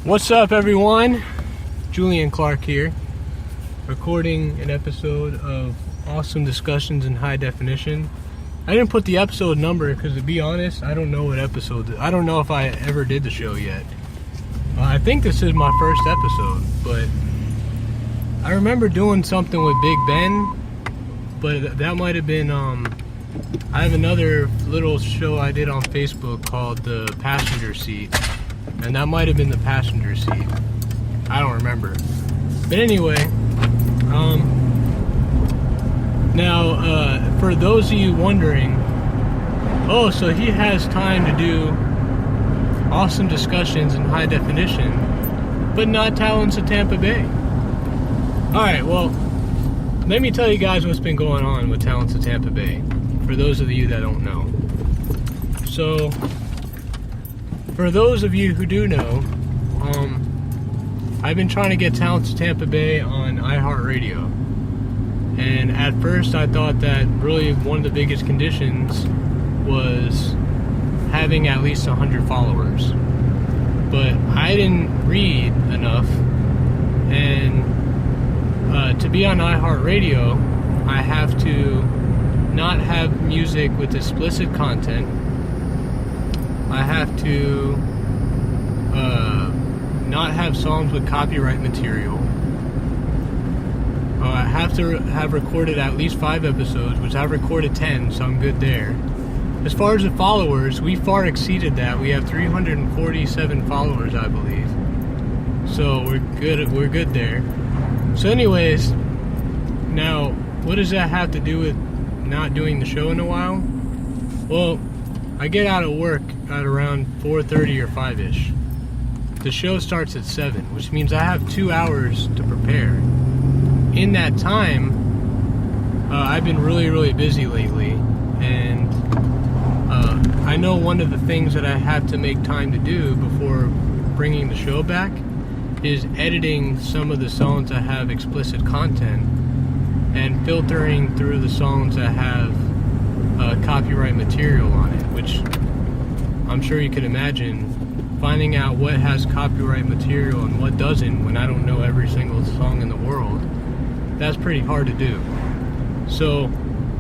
What's up, everyone? Julian Clark here, recording an episode of Awesome Discussions in High Definition. I didn't put the episode number because, to be honest, I don't know what episode. I don't know if I ever did the show yet. I think this is my first episode, but I remember doing something with Big Ben, but that might have been. I have another little show I did on Facebook called The Passenger Seat. And that might have been the passenger seat. I don't remember. But anyway, now, for those of you wondering, so he has time to do awesome discussions in high definition, but not Talents of Tampa Bay. Alright, well, let me tell you guys what's been going on with Talents of Tampa Bay, for those of you that don't know. So, for those of you who do know, I've been trying to get Talents of Tampa Bay on iHeartRadio. And at first I thought that really one of the biggest conditions was having at least 100 followers. But I didn't read enough. And to be on iHeartRadio, I have to not have music with explicit content. I have to not have songs with copyright material. I have to have recorded at least 5 episodes, which I've recorded 10, so I'm good there. As far as the followers, we far exceeded that. We have 347 followers, I believe. So we're good there. So anyways, now, what does that have to do with not doing the show in a while? Well, I get out of work at around 4:30 or 5-ish. The show starts at 7, which means I have 2 hours to prepare. In that time, I've been really busy lately, and I know one of the things that I have to make time to do before bringing the show back is editing some of the songs that have explicit content and filtering through the songs that have copyright material on it, which I'm sure you can imagine finding out what has copyright material and what doesn't when I don't know every single song in the world. That's pretty hard to do. So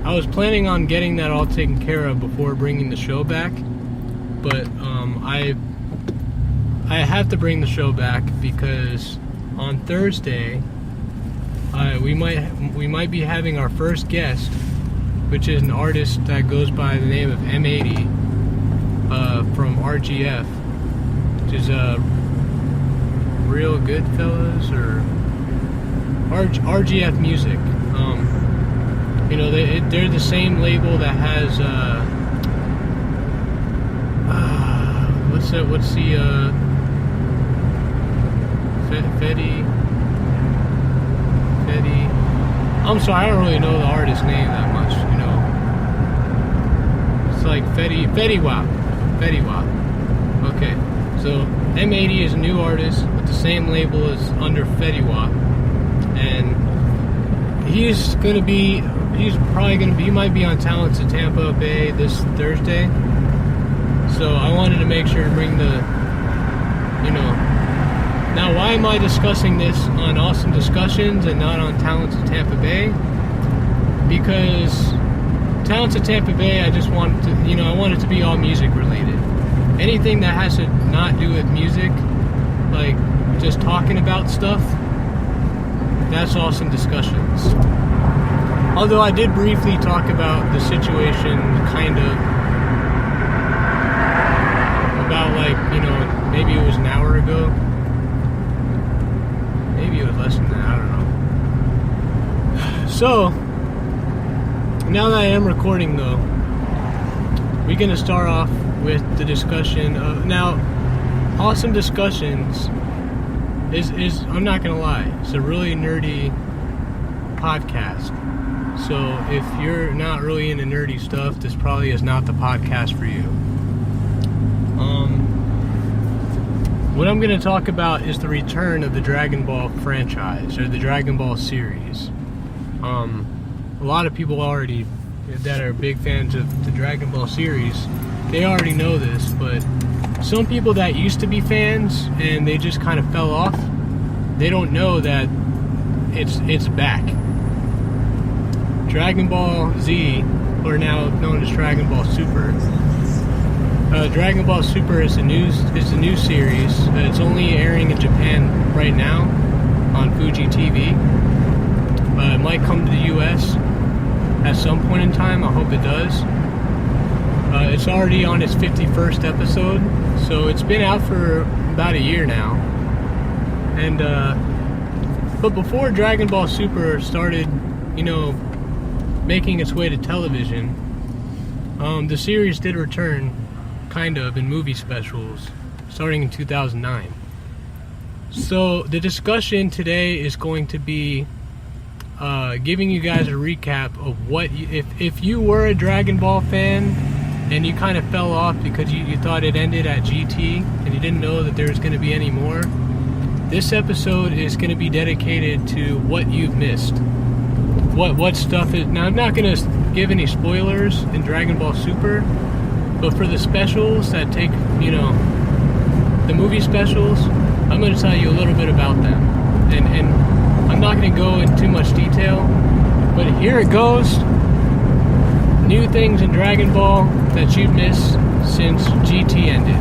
I was planning on getting that all taken care of before bringing the show back, but I have to bring the show back because on Thursday we might be having our first guest, which is an artist that goes by the name of M80 from RGF, which is Real Good Fellas or RGF Music. They're the same label that has what's the Fetty. I'm sorry, I don't really know the artist's name that much, It's like Fetty Wap. Okay, so M80 is a new artist with the same label as under Fetty Wap. And he might be on Talents of Tampa Bay this Thursday. So I wanted to make sure to bring Now, why am I discussing this on Awesome Discussions and not on Talents of Tampa Bay? Because Talents of Tampa Bay, I just wanted to, I want it to be all music related. Anything that has to not do with music, like just talking about stuff, that's Awesome Discussions. Although I did briefly talk about the situation, kind of, about maybe it was an hour ago. Maybe it was less than that, I don't know. So, now that I am recording though, we're going to start off with the discussion of, now, Awesome Discussions is I'm not going to lie, it's a really nerdy podcast. So if you're not really into nerdy stuff, this probably is not the podcast for you. What I'm going to talk about is the return of the Dragon Ball franchise, or the Dragon Ball series. A lot of people already that are big fans of the Dragon Ball series, they already know this, but some people that used to be fans and they just kind of fell off, they don't know that it's back. Dragon Ball Z, or now known as Dragon Ball Super. Dragon Ball Super is a new series. It's only airing in Japan right now on Fuji TV. It might come to the US at some point in time. I hope it does. It's already on its 51st episode, so it's been out for about a year now. And but before Dragon Ball Super started, making its way to television, the series did return, kind of, in movie specials, starting in 2009. So the discussion today is going to be giving you guys a recap of what, if you were a Dragon Ball fan and you kind of fell off because you thought it ended at GT and you didn't know that there was going to be any more, this episode is going to be dedicated to what you've missed. What stuff is... Now, I'm not going to give any spoilers in Dragon Ball Super, but for the specials that take, the movie specials, I'm going to tell you a little bit about them. And I'm not going to go into too much detail, but here it goes. New things in Dragon Ball that you've missed since GT ended.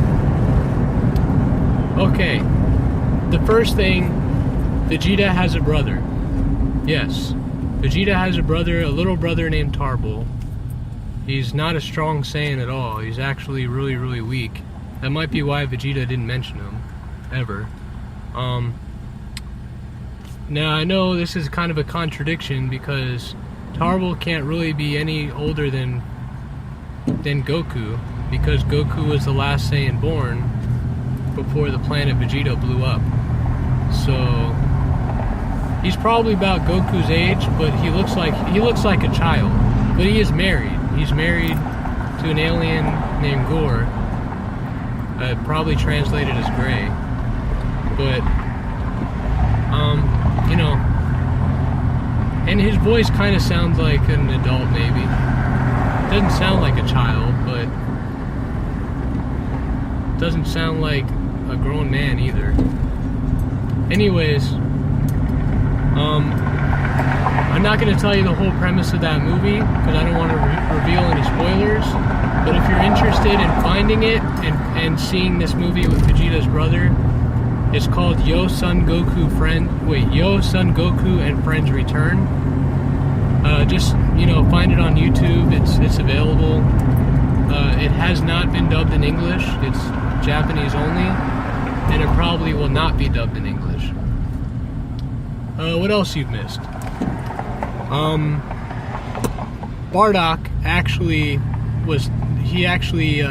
Okay, the first thing, Vegeta has a brother. Yes, Vegeta has a little brother named Tarbell. He's not a strong Saiyan at all. He's actually really, really weak. That might be why Vegeta didn't mention him, ever. Now, I know this is kind of a contradiction because Tarbell can't really be any older than Goku, because Goku was the last Saiyan born before the planet Vegeta blew up. So he's probably about Goku's age, but he looks like a child. But he is married. He's married to an alien named Gore. Probably translated as Gray. But and his voice kind of sounds like an adult, maybe. Doesn't sound like a child, but doesn't sound like a grown man either. Anyways, I'm not going to tell you the whole premise of that movie because I don't want to reveal any spoilers. But if you're interested in finding it and seeing this movie with Vegeta's brother, it's called Yo Son Goku and Friends Return. Just find it on YouTube. It's available. It has not been dubbed in English. It's Japanese only, and it probably will not be dubbed in English. What else you've missed? Bardock actually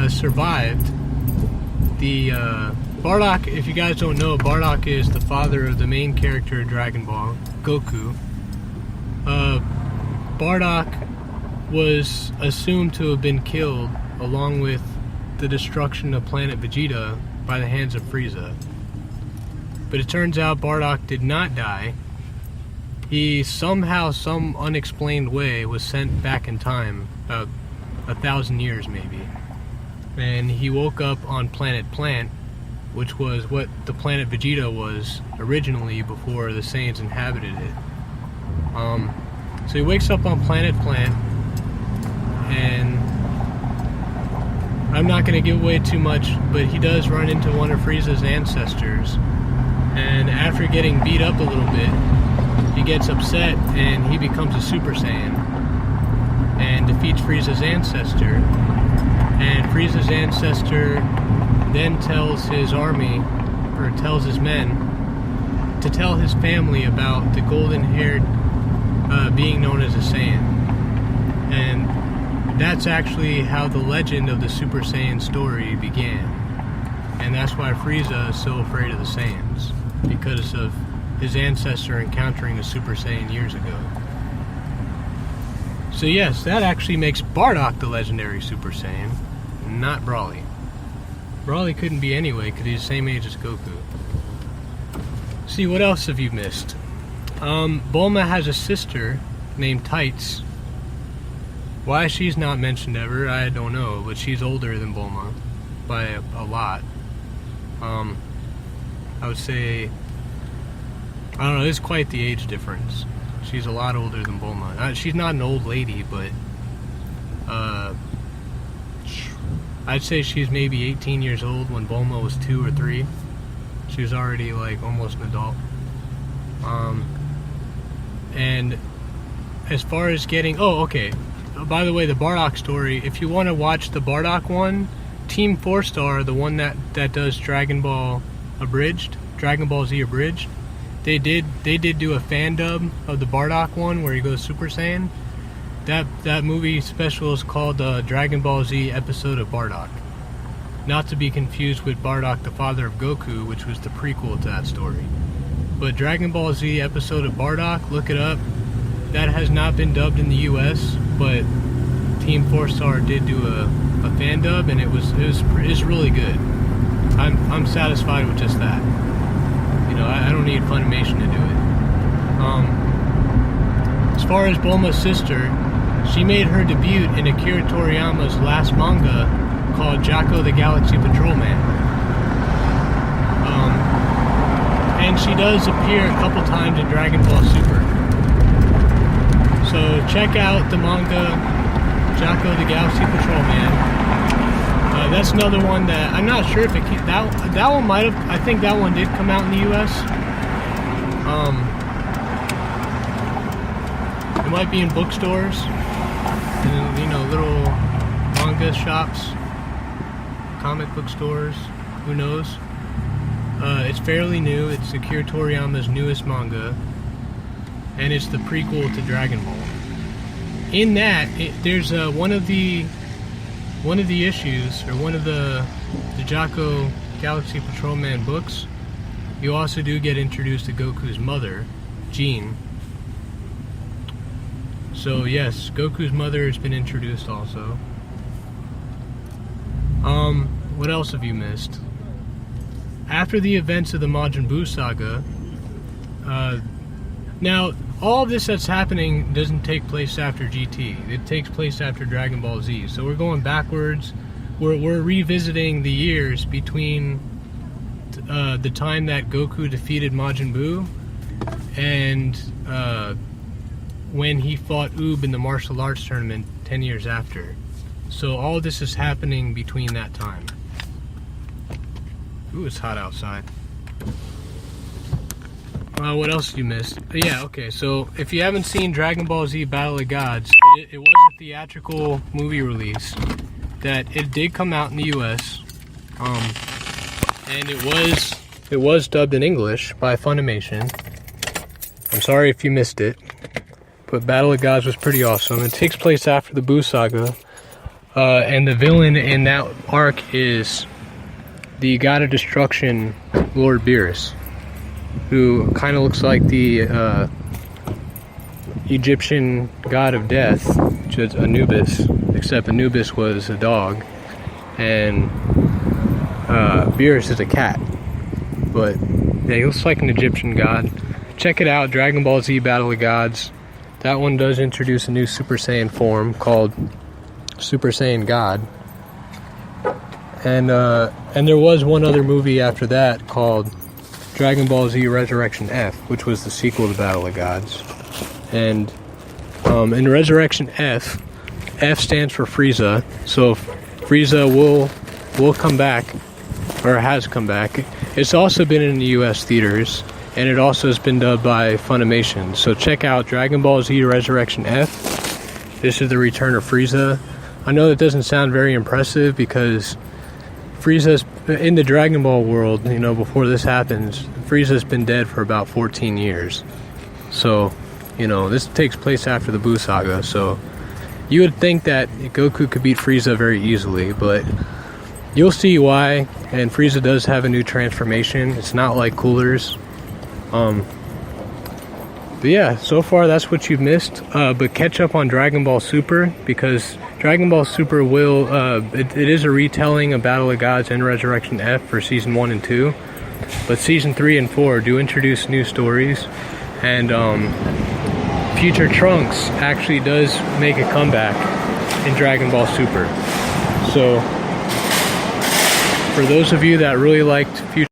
survived the Bardock. If you guys don't know, Bardock is the father of the main character of Dragon Ball, Goku. Bardock was assumed to have been killed along with the destruction of planet Vegeta by the hands of Frieza. But it turns out Bardock did not die. He somehow, some unexplained way, was sent back in time, about 1,000 years maybe. And he woke up on planet Plant, which was what the planet Vegeta was originally before the Saiyans inhabited it. So he wakes up on planet Plant, and I'm not going to give away too much, but he does run into one of Frieza's ancestors. And after getting beat up a little bit, he gets upset and he becomes a Super Saiyan and defeats Frieza's ancestor. And Frieza's ancestor then tells his army, or tells his men, to tell his family about the golden-haired being known as a Saiyan. And that's actually how the legend of the Super Saiyan story began. And that's why Frieza is so afraid of the Saiyans, because of his ancestor encountering a Super Saiyan years ago. So yes, that actually makes Bardock the legendary Super Saiyan, not Broly. Broly couldn't be anyway, because he's the same age as Goku. See, what else have you missed? Bulma has a sister named Tights. Why she's not mentioned ever, I don't know, but she's older than Bulma by a lot. I would say, I don't know, there's quite the age difference. She's a lot older than Bulma. She's not an old lady, but I'd say she's maybe 18 years old when Bulma was 2 or 3. She was already like almost an adult. And as far as getting, okay. By the way, the Bardock story, if you want to watch the Bardock one, Team 4-Star, the one that does Dragon Ball Z Abridged, they did do a fan dub of the Bardock one where he goes Super Saiyan. That movie special is called Dragon Ball Z Episode of Bardock. Not to be confused with Bardock, the father of Goku, which was the prequel to that story. But Dragon Ball Z Episode of Bardock, look it up. That has not been dubbed in the US, but Team 4-Star did do a fan dub, and it's really good. I'm satisfied with just that. You know, I don't need Funimation to do it. As far as Bulma's sister, she made her debut in Akira Toriyama's last manga called Jacko the Galaxy Patrolman. And she does appear a couple times in Dragon Ball Super. So check out the manga Jacko the Galaxy Patrolman. That's another one that I'm not sure if it came, that one might have. I think that one did come out in the U.S. It might be in bookstores, and, you know, little manga shops, comic book stores. Who knows? It's fairly new. It's Akira Toriyama's newest manga, and it's the prequel to Dragon Ball. In that, there's one of the issues, or one of the Jacko Galaxy Patrolman books. You also do get introduced to Goku's mother, Jean. So yes, Goku's mother has been introduced also. What else have you missed? After the events of the Majin Buu saga, now all of this that's happening doesn't take place after GT. It takes place after Dragon Ball Z. So we're going backwards. We're revisiting the years between the time that Goku defeated Majin Buu and when he fought Oob in the martial arts tournament 10 years after. So all of this is happening between that time. Ooh, it's hot outside. What else you missed? Yeah, okay, so if you haven't seen Dragon Ball Z Battle of Gods, it was a theatrical movie release that it did come out in the US, and it was dubbed in English by Funimation. I'm sorry if you missed it, but Battle of Gods was pretty awesome. It takes place after the Buu saga, and the villain in that arc is the God of Destruction, Lord Beerus, who kind of looks like the Egyptian god of death, which is Anubis, except Anubis was a dog, and Beerus is a cat. But yeah, he looks like an Egyptian god. Check it out, Dragon Ball Z Battle of Gods. That one does introduce a new Super Saiyan form called Super Saiyan God. And there was one other movie after that called Dragon Ball Z Resurrection F, which was the sequel to Battle of Gods. And in Resurrection F stands for Frieza. So Frieza will come back, or has come back. It's also been in the US theaters, and it also has been dubbed by Funimation. So check out Dragon Ball Z Resurrection F. This is the return of Frieza. I know that doesn't sound very impressive because Frieza's in the Dragon Ball world, you know, before this happens, Frieza's been dead for about 14 years. So, you know, this takes place after the Buu saga, so you would think that Goku could beat Frieza very easily, but you'll see why. And Frieza does have a new transformation. It's not like Cooler's. But yeah, so far that's what you've missed. But catch up on Dragon Ball Super, because Dragon Ball Super will, it is a retelling of Battle of Gods and Resurrection F for Season 1 and 2. But Season 3 and 4 do introduce new stories. And Future Trunks actually does make a comeback in Dragon Ball Super. So For those of you that really liked Future